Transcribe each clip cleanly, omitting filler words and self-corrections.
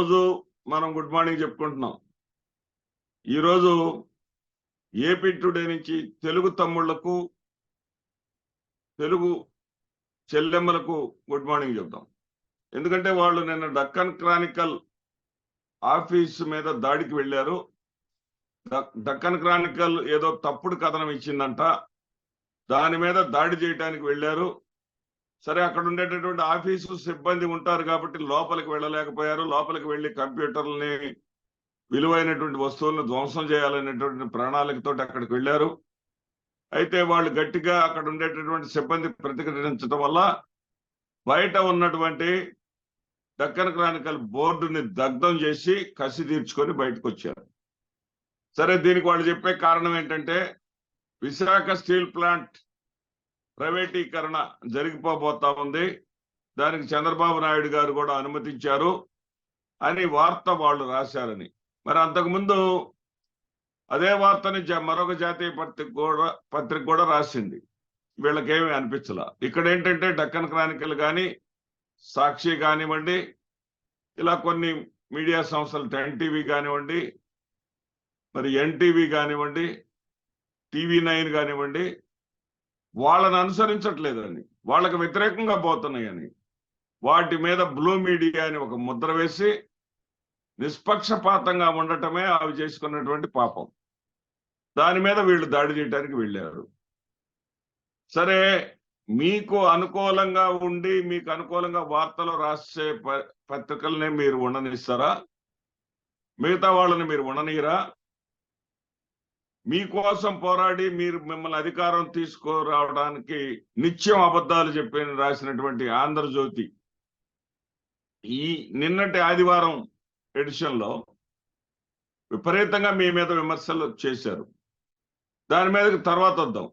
రోజు మనం good morning చెప్పుకుంటున్నాం. ఈరోజు ఏపీ టుడే నుంచి తెలుగు తమ్ముళ్లకు తెలుగు చెల్లెమ్మలకు గుడ్ మార్నింగ్ చెప్దాం. ఎందుకంటే వాళ్ళు నిన్న డక్కన్ క్రానికల్ ఆఫీస్ మీద దాడికి వెళ్ళారు. డక్కన్ క్రానికల్ ఏదో తప్పుడు కథనం ఇచ్చిందంట, దాని మీద దాడి చేయడానికి వెళ్ళారు. సరే, అక్కడ ఉండేటటువంటి ఆఫీసు సిబ్బంది ఉంటారు కాబట్టి లోపలికి వెళ్ళలేకపోయారు. లోపలికి వెళ్ళి కంప్యూటర్లని విలువైనటువంటి వస్తువులను ధ్వంసం చేయాలనేటువంటి ప్రణాళికతో అక్కడికి వెళ్ళారు. అయితే వాళ్ళు గట్టిగా అక్కడ ఉండేటటువంటి సిబ్బంది ప్రతిఘటించడం వల్ల బయట ఉన్నటువంటి డక్కన్ క్రానికల్ బోర్డుని దగ్ధం చేసి కసి తీర్చుకొని బయటకు వచ్చారు. సరే, దీనికి వాళ్ళు చెప్పే కారణం ఏంటంటే విశాఖ స్టీల్ ప్లాంట్ ప్రైవేటీకరణ జరిగిపోబోతా ఉంది, దానికి చంద్రబాబు నాయుడు గారు కూడా అనుమతించారు అని వార్త వాళ్ళు రాశారని. మరి అంతకుముందు అదే వార్తని మరొక జాతీయ పత్రిక కూడా రాసింది. వీళ్ళకేమీ అనిపించలా. ఇక్కడ ఏంటంటే డక్కన్ క్రానికల్ కానీ, సాక్షి కానివ్వండి, ఇలా కొన్ని మీడియా సంస్థలు 10 టీవీ కానివ్వండి, మరి ఎన్టీవీ కానివ్వండి, TV9 కానివ్వండి, వాళ్ళని అనుసరించట్లేదని, వాళ్ళకి వ్యతిరేకంగా పోతున్నాయని వాటి మీద బ్లూ మీడియా అని ఒక ముద్ర వేసి నిష్పక్షపాతంగా ఉండటమే అవి చేసుకున్నటువంటి పాపం. దాని మీద వీళ్ళు దాడి చేయడానికి వెళ్ళారు. సరే, మీకు అనుకూలంగా ఉండి మీకు అనుకూలంగా వార్తలు రాసే పత్రికల్ని మీరు ఉండనిస్తారా? మిగతా వాళ్ళని మీరు ఉండనీయరా? మీకోసం పోరాడి మిమ్మల్ని అధికారం తీసుకురావడానికి నిత్యం అబద్ధాలు చెప్పి రాసినటువంటి ఆంధ్రజ్యోతి ఈ నిన్నటి ఆదివారం ఎడిషన్ లో విపరీతంగా మీ మీద విమర్శలు చేశారు. దాని మీద తర్వాత వద్దాం.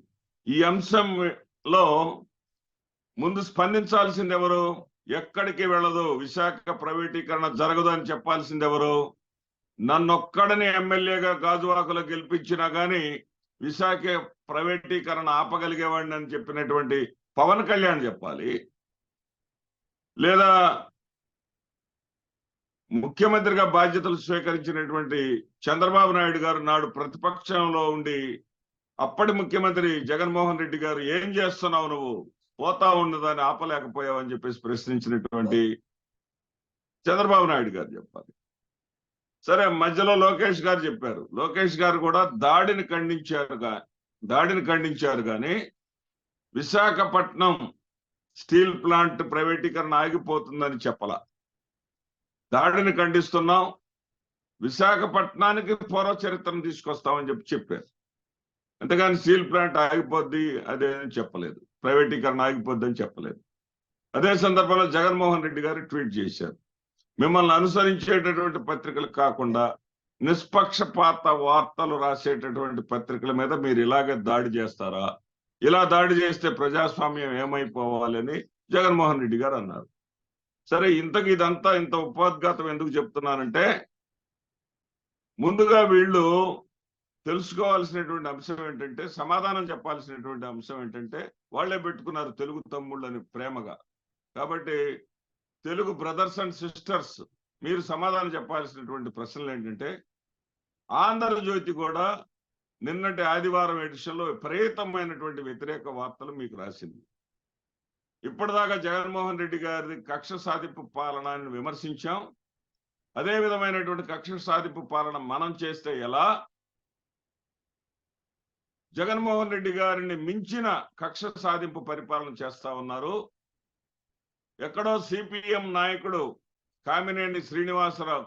ఈ అంశంలో ముందు స్పందించాల్సింది ఎవరు? ఎక్కడికి వెళ్ళదు, విశాఖ ప్రైవేటీకరణ జరగదు అని చెప్పాల్సింది ఎవరు? నన్నొక్కడని ఎమ్మెల్యేగా గాజువాకలో గెలిపించినా గానీ విశాఖ ప్రైవేటీకరణ ఆపగలిగేవాడిని అని చెప్పినటువంటి పవన్ కళ్యాణ్ చెప్పాలి, లేదా ముఖ్యమంత్రిగా బాధ్యతలు స్వీకరించినటువంటి చంద్రబాబు నాయుడు గారు నాడు ప్రతిపక్షంలో ఉండి అప్పటి ముఖ్యమంత్రి జగన్మోహన్ రెడ్డి గారు ఏం చేస్తున్నావు, నువ్వు పోతా ఉన్నదాన్ని ఆపలేకపోయావు అని చెప్పేసి ప్రశ్నించినటువంటి చంద్రబాబు నాయుడు గారు చెప్పాలి. సరే, మధ్యలో లోకేష్ గారు చెప్పారు. లోకేష్ గారు కూడా దాడిని ఖండించారు కానీ విశాఖపట్నం స్టీల్ ప్లాంట్ ప్రైవేటీకరణ ఆగిపోతుందని చెప్పలా. దాడిని ఖండిస్తున్నాం, విశాఖపట్నానికి పూర్వ చరిత్రను తీసుకొస్తామని చెప్పారు. అంతేగాని స్టీల్ ప్లాంట్ ఆగిపోద్ది అదేని చెప్పలేదు, ప్రైవేటీకరణ ఆగిపోద్ది అని చెప్పలేదు. అదే సందర్భంలో జగన్మోహన్ రెడ్డి గారు ట్వీట్ చేశారు, మిమ్మల్ని అనుసరించేటటువంటి పత్రికలు కాకుండా నిష్పక్షపాత వార్తలు రాసేటటువంటి పత్రికల మీద మీరు ఇలాగే దాడి చేస్తారా? ఇలా దాడి చేస్తే ప్రజాస్వామ్యం ఏమైపోవాలని జగన్మోహన్ రెడ్డి గారు అన్నారు. సరే, ఇదంతా ఇంత ఉపోద్ఘాతం ఎందుకు చెప్తున్నానంటే, ముందుగా వీళ్ళు తెలుసుకోవాల్సినటువంటి అంశం ఏంటంటే, సమాధానం చెప్పాల్సినటువంటి అంశం ఏంటంటే, వాళ్లే పెట్టుకున్నారు తెలుగు తమ్ముళ్ళని ప్రేమగా. కాబట్టి తెలుగు బ్రదర్స్ అండ్ సిస్టర్స్, మీరు సమాధానం చెప్పాల్సినటువంటి ప్రశ్నలు ఏంటంటే, ఆంధ్రజ్యోతి కూడా నిన్నటి ఆదివారం ఎడిషన్లో విపరీతమైనటువంటి వ్యతిరేక వార్తలు మీకు రాసింది. ఇప్పటిదాకా జగన్మోహన్ రెడ్డి గారి కక్ష సాధింపు పాలనని విమర్శించాం. అదే విధమైనటువంటి కక్ష సాధింపు పాలన మనం చేస్తే ఎలా, జగన్మోహన్ రెడ్డి గారిని మించిన కక్ష సాధింపు పరిపాలన చేస్తా ఉన్నారు. ఎక్కడో సిపిఎం నాయకుడు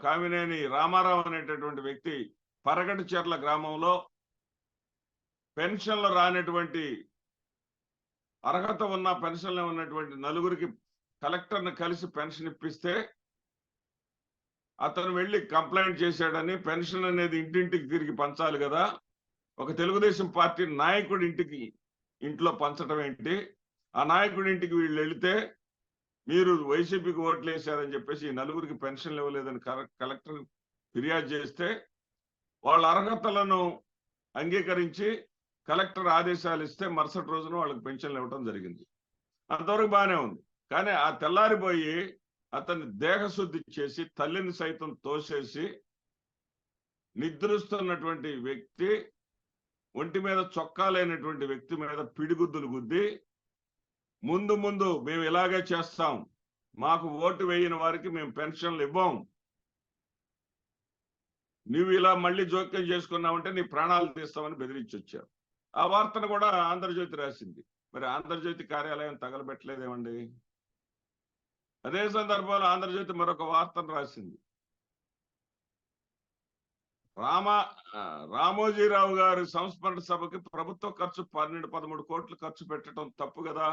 కామినేని రామారావు అనేటటువంటి వ్యక్తి పరగటిచెర్ల గ్రామంలో పెన్షన్లు రానటువంటి, అర్హత ఉన్న పెన్షన్లు ఉన్నటువంటి నలుగురికి కలెక్టర్ని కలిసి పెన్షన్ ఇప్పిస్తే అతను వెళ్ళి కంప్లైంట్ చేశాడని, పెన్షన్ అనేది ఇంటింటికి తిరిగి పంచాలి కదా, ఒక తెలుగుదేశం పార్టీ నాయకుడి ఇంట్లో పంచడం ఏంటి? ఆ నాయకుడి ఇంటికి వీళ్ళు వెళితే మీరు వైసీపీకి ఓట్లు వేశారని చెప్పేసి ఈ నలుగురికి పెన్షన్లు ఇవ్వలేదని కలెక్టర్ ఫిర్యాదు చేస్తే వాళ్ళ అర్హతలను అంగీకరించి కలెక్టర్ ఆదేశాలు ఇస్తే మరుసటి రోజున వాళ్ళకి పెన్షన్లు ఇవ్వడం జరిగింది. అంతవరకు బాగానే ఉంది. కానీ ఆ తెల్లారిపోయి అతన్ని దేహశుద్ధి చేసి తల్లిని సైతం తోసేసి నిద్రిస్తున్నటువంటి వ్యక్తి ఒంటి మీద చొక్కా లేనటువంటి వ్యక్తి మీద పిడిగుద్దులు గుద్ది ముందు ముందు మేము ఇలాగే చేస్తాం, మాకు ఓటు వేయని వారికి మేము పెన్షన్లు ఇవ్వం, నువ్వు ఇలా మళ్ళీ జోక్యం చేసుకున్నావంటే నీ ప్రాణాలు తీస్తామని బెదిరించి వచ్చారు. ఆ వార్తను కూడా ఆంధ్రజ్యోతి రాసింది. మరి ఆంధ్రజ్యోతి కార్యాలయం తగలబెట్టలేదేమండి? అదే సందర్భంలో ఆంధ్రజ్యోతి మరొక వార్తను రాసింది. రామోజీరావు గారి సంస్మరణ సభకి ప్రభుత్వ ఖర్చు 12-13 కోట్లు ఖర్చు పెట్టడం తప్పు కదా,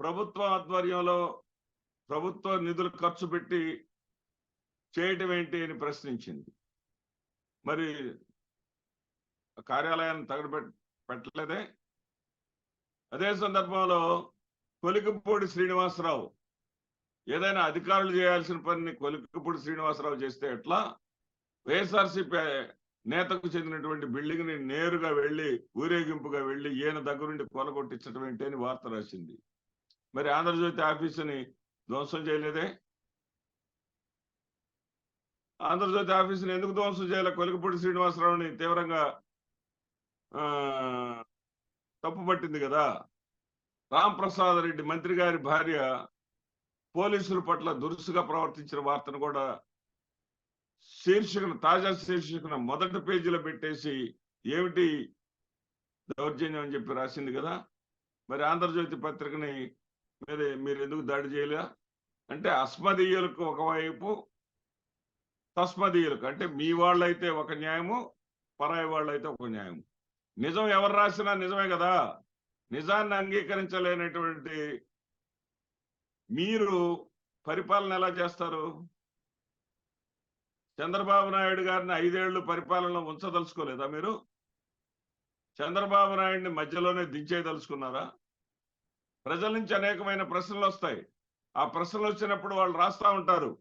ప్రభుత్వ ఆధ్వర్యంలో ప్రభుత్వ నిధులు ఖర్చు పెట్టి చేయటం ఏంటి అని ప్రశ్నించింది. మరి కార్యాలయాన్ని పెట్టలేదే. అదే సందర్భంలో కొలికపూడి శ్రీనివాసరావు ఏదైనా అధికారులు చేయాల్సిన పనిని కొలికపూడి శ్రీనివాసరావు చేస్తే ఎట్లా? వైఎస్ఆర్సీపీ నేతకు చెందినటువంటి బిల్డింగ్ ని నేరుగా వెళ్లి ఊరేగింపుగా వెళ్లి ఈయన దగ్గరుండి కొలగొట్టించడం ఏంటి అని వార్త రాసింది. మరి ఆంధ్రజ్యోతి ఆఫీసుని ధ్వంసం చేయలేదే. ఆంధ్రజ్యోతి ఆఫీసుని ఎందుకు ధ్వంసం చేయలే? కొలికపూడి శ్రీనివాసరావుని తీవ్రంగా తప్పుపట్టింది కదా. రాంప్రసాద్ రెడ్డి మంత్రి గారి భార్య పోలీసుల పట్ల దురుసుగా ప్రవర్తించిన వార్తను కూడా శీర్షికను, తాజా శీర్షికను మొదటి పేజీలో పెట్టేసి ఏమిటి దౌర్జన్యం అని చెప్పి రాసింది కదా. మరి ఆంధ్రజ్యోతి పత్రికని మీరు ఎందుకు దాడి చేయలే? అంటే అస్మదీయులకు ఒకవైపు, తస్మదీయులకు అంటే మీ వాళ్ళైతే ఒక న్యాయము, పరాయి వాళ్ళైతే ఒక న్యాయము. నిజం ఎవరు రాసినా నిజమే కదా. నిజాన్ని అంగీకరించలేనటువంటి మీరు పరిపాలన ఎలా చేస్తారు? చంద్రబాబు నాయుడు గారిని 5 ఏళ్లు పరిపాలనలో ఉంచదలుచుకోలేదా మీరు? చంద్రబాబు నాయుడిని మధ్యలోనే దించేయదలుచుకున్నారా? ప్రజల నుంచి అనేకమైన ప్రశ్నలు వస్తాయి. ఆ ప్రశ్నలు వచ్చినప్పుడు వాళ్ళు రాస్తా ఉంటారు.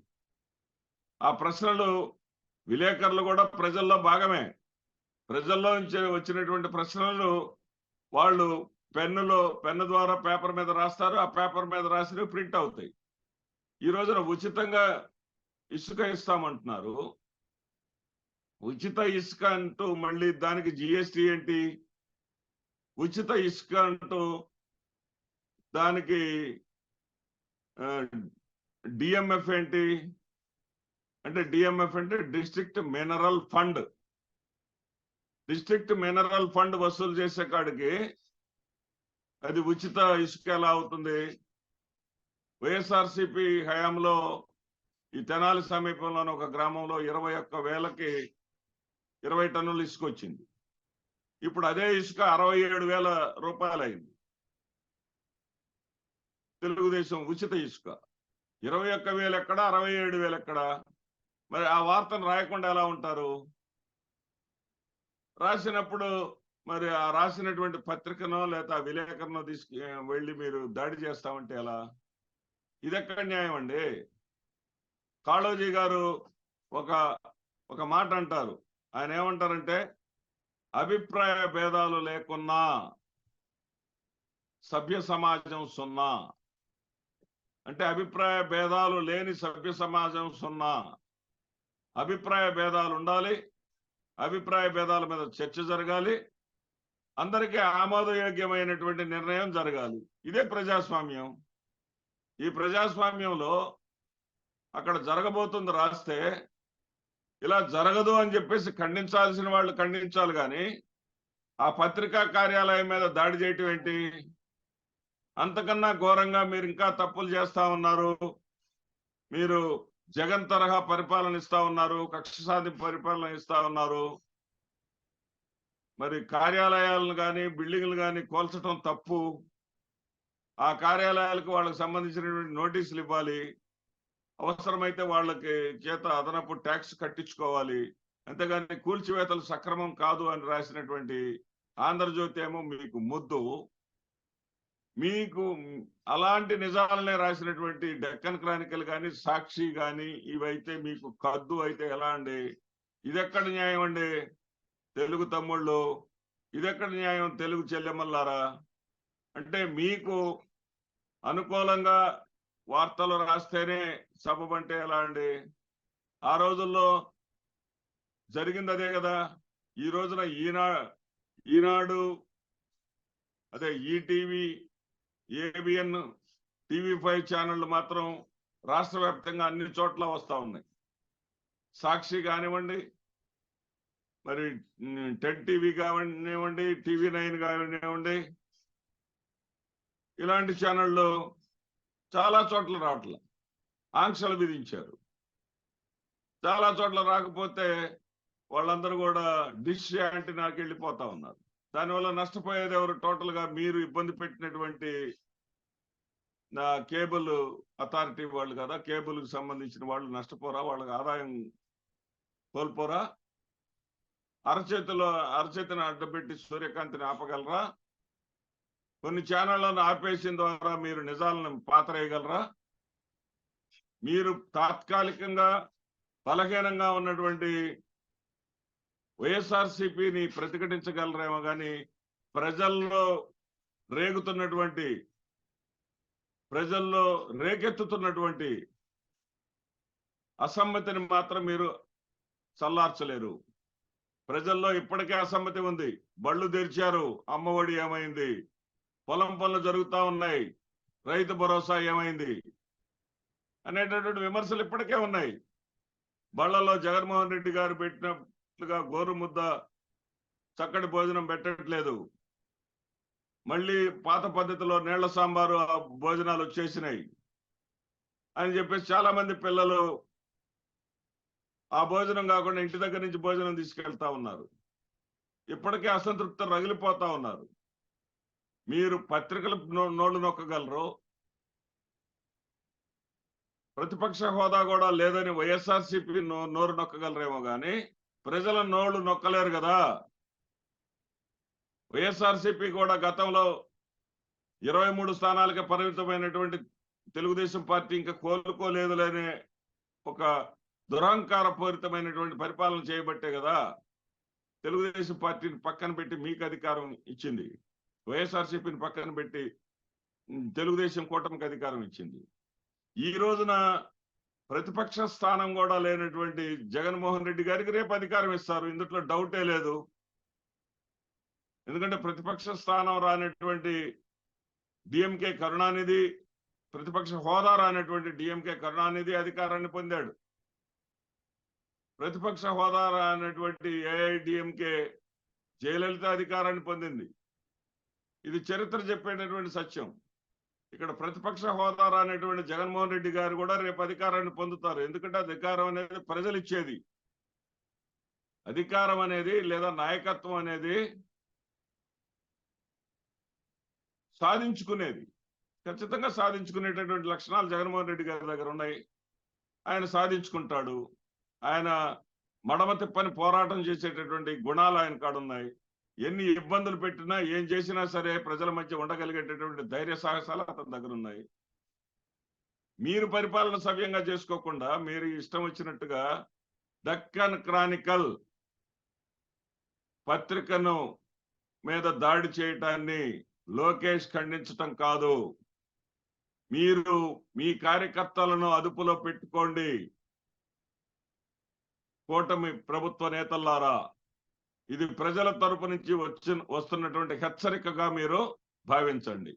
ఆ ప్రశ్నలు విలేకరులు కూడా ప్రజల్లో భాగమే. ప్రజల్లో నుంచి వచ్చినటువంటి ప్రశ్నలు వాళ్ళు పెన్ను ద్వారా పేపర్ మీద రాస్తారు. ఆ పేపర్ మీద రాసినవి ప్రింట్ అవుతాయి. ఈ రోజున ఉచితంగా ఇసుక ఇస్తామంటున్నారు. ఉచిత ఇసుక అంటూ మళ్ళీ దానికి జిఎస్టీ ఏంటి? ఉచిత ఇసుక అంటూ దానికి డిఎంఎఫ్ ఏంటి? అంటే డిఎంఎఫ్ అంటే district mineral fund. District mineral fund వసూలు చేసే కాడికి అది ఉచిత ఇసుక ఎలా అవుతుంది? వైఎస్ఆర్సీపీ హయాంలో ఈ తెనాలి సమీపంలోని ఒక గ్రామంలో 21,000కి 20 టన్నులు ఇసుక వచ్చింది. ఇప్పుడు అదే ఇసుక 67,000 రూపాయలు అయింది. తెలుగుదేశం ఉచిత ఇసుక 21,000 ఎక్కడ, 67,000 ఎక్కడ? మరి ఆ వార్తను రాయకుండా ఎలా ఉంటారు? రాసినప్పుడు మరి ఆ రాసినటువంటి పత్రికనో లేదా విలేకరునో వెళ్ళి మీరు దాడి చేస్తామంటే ఎలా? ఇదెక్కడ న్యాయం అండి? కాళోజీ గారు ఒక మాట అంటారు. ఆయన ఏమంటారంటే, అభిప్రాయ భేదాలు లేకున్నా సభ్య సమాజం సున్నా. అంటే అభిప్రాయ భేదాలు లేని సభ్య సమాజం సున్నా. అభిప్రాయ భేదాలు ఉండాలి, అభిప్రాయ భేదాల మీద చర్చ జరగాలి, అందరికీ ఆమోదయోగ్యమైనటువంటి నిర్ణయం జరగాలి. ఇదే ప్రజాస్వామ్యం. ఈ ప్రజాస్వామ్యంలో అక్కడ జరగబోతుంది రాస్తే ఇలా జరగదు అని చెప్పేసి ఖండించాల్సిన వాళ్ళు ఖండించాలి, కానీ ఆ పత్రికా కార్యాలయం మీద దాడి చేయటం ఏంటి? అంతకన్నా ఘోరంగా మీరు ఇంకా తప్పులు చేస్తా ఉన్నారు. మీరు జగన్ తరహా పరిపాలన ఇస్తా ఉన్నారు, కక్ష సాధింపు పరిపాలన ఇస్తా ఉన్నారు. మరి కార్యాలయాలను కానీ బిల్డింగ్లు కానీ కోల్చడం తప్పు. ఆ కార్యాలయాలకు వాళ్ళకి సంబంధించినటువంటి నోటీసులు ఇవ్వాలి, అవసరమైతే వాళ్ళకి చేత అదనపు ట్యాక్స్ కట్టించుకోవాలి. అంతేగాని కూల్చివేతలు సక్రమం కాదు అని రాసినటువంటి ఆంధ్రజ్యోతి ఏమో మీకు ముద్దు. మీకు అలాంటి నిజాలనే రాసినటువంటి డెక్కన్ క్రానికల్ కానీ, సాక్షి కానీ ఇవైతే మీకు కద్దు అయితే ఎలా అండి? ఇదెక్కడ న్యాయం అండి తెలుగు తమ్ముళ్ళు? ఇదెక్కడ న్యాయం తెలుగు చెల్లెమ్మలారా? అంటే మీకు అనుకూలంగా వార్తలు రాస్తేనే సబబు అంటే ఎలా అండి? ఆ రోజుల్లో జరిగింది అదే కదా. ఈ రోజున ఈనాడు, అదే ఈటీవీ, ఏబిఎన్, టీవీ5 ఛానళ్లు మాత్రం రాష్ట్ర వ్యాప్తంగా అన్ని చోట్ల వస్తా ఉన్నాయి. సాక్షి కానివ్వండి, మరి 10 టీవీ కానివ్వండి, టీవీ9 కానివ్వండి, ఇలాంటి ఛానళ్ళు చాలా చోట్ల రావట్ల, ఆంక్షలు విధించారు. చాలా చోట్ల రాకపోతే వాళ్ళందరూ కూడా డిష్ యాంటీనాకి వెళ్ళిపోతా ఉన్నారు. దానివల్ల నష్టపోయేది ఎవరు? టోటల్ గా మీరు ఇబ్బంది పెట్టినటువంటి కేబుల్ అథారిటీ వాళ్ళు కదా. కేబుల్ కి సంబంధించిన వాళ్ళు నష్టపోరా? వాళ్ళకి ఆదాయం కోల్పోరా? అరచేతిని అడ్డపెట్టి సూర్యకాంతిని ఆపగలరా? కొన్ని ఛానళ్లను ఆపేసిన ద్వారా మీరు నిజాలను పాతరేయగలరా? మీరు తాత్కాలికంగా బలహీనంగా ఉన్నటువంటి వైఎస్ఆర్సీపీని ప్రతిఘటించగలరేమో కానీ ప్రజల్లో రేకెత్తుతున్నటువంటి అసమ్మతిని మాత్రం మీరు చల్లార్చలేరు. ప్రజల్లో ఇప్పటికే అసమ్మతి ఉంది. బళ్ళు తెరిచారు, అమ్మఒడి ఏమైంది? పొలం పనులు జరుగుతా ఉన్నాయి, రైతు భరోసా ఏమైంది అనేటటువంటి విమర్శలు ఇప్పటికే ఉన్నాయి. బళ్లలో జగన్మోహన్ రెడ్డి గారు పెట్టినట్లుగా గోరు ముద్ద, చక్కటి భోజనం పెట్టట్లేదు. మళ్ళీ పాత పద్ధతిలో నీళ్ల సాంబారు భోజనాలు వచ్చేసినాయి అని చెప్పేసి చాలా మంది పిల్లలు ఆ భోజనం కాకుండా ఇంటి దగ్గర నుంచి భోజనం తీసుకెళ్తా ఉన్నారు. ఇప్పటికే అసంతృప్తి రగిలిపోతా ఉన్నారు. మీరు పత్రికలు నోళ్లు నొక్కగలరు, ప్రతిపక్ష హోదా కూడా లేదని వైఎస్ఆర్సీపీ నోరు నొక్కగలరేమో కానీ ప్రజల నోళ్లు నొక్కలేరు కదా. వైఎస్ఆర్సీపీ కూడా గతంలో 23 స్థానాలకే పరిమితమైనటువంటి తెలుగుదేశం పార్టీ ఇంకా కోలుకోలేదులేనే ఒక దురహంకార పూరితమైనటువంటి పరిపాలన చేయబట్టే కదా తెలుగుదేశం పార్టీని పక్కన పెట్టి మీకు అధికారం ఇచ్చింది. వైఎస్ఆర్సీపీని పక్కన పెట్టి తెలుగుదేశం కూటమికి అధికారం ఇచ్చింది. ఈ రోజున ప్రతిపక్ష స్థానం కూడా లేనటువంటి జగన్మోహన్ రెడ్డి గారికి రేపు అధికారం ఇస్తారు, ఇందులో డౌటే లేదు. ఎందుకంటే ప్రతిపక్ష స్థానం రానటువంటి డిఎంకే కరుణానిధి, ప్రతిపక్ష హోదా రానటువంటి డిఎంకే కరుణానిధి అధికారాన్ని పొందాడు. ప్రతిపక్ష హోదా రానటువంటి ఏఐడిఎంకే జయలలిత అధికారాన్ని పొందింది. ఇది చరిత్ర చెప్పేటటువంటి సత్యం. ఇక్కడ ప్రతిపక్ష హోదా రానటువంటి జగన్మోహన్ రెడ్డి గారు కూడా రేపు అధికారాన్ని పొందుతారు. ఎందుకంటే అధికారం అనేది ప్రజలు ఇచ్చేది. అధికారం అనేది లేదా నాయకత్వం అనేది సాధించుకునేది. ఖచ్చితంగా సాధించుకునేటటువంటి లక్షణాలు జగన్మోహన్ రెడ్డి గారి దగ్గర ఉన్నాయి. ఆయన సాధించుకుంటాడు. ఆయన మడమ తిప్పని పోరాటం చేసేటటువంటి గుణాలు ఆయన కాడున్నాయి. ఎన్ని ఇబ్బందులు పెట్టినా ఏం చేసినా సరే ప్రజల మధ్య ఉండగలిగేటటువంటి ధైర్య సాహసాలు అతని దగ్గర ఉన్నాయి. మీరు పరిపాలన సవ్యంగా చేసుకోకుండా మీరు ఇష్టం వచ్చినట్టుగా దక్కన్ క్రానికల్ పత్రికను మీద దాడి చేయటాన్ని లోకేష్ ఖండించటం కాదు. మీరు మీ కార్యకర్తలను అదుపులో పెట్టుకోండి. కూటమి ప్రభుత్వ నేతల్లారా, ఇది ప్రజల తరపు నుంచి వస్తున్నటువంటి హెచ్చరికగా మీరు భావించండి.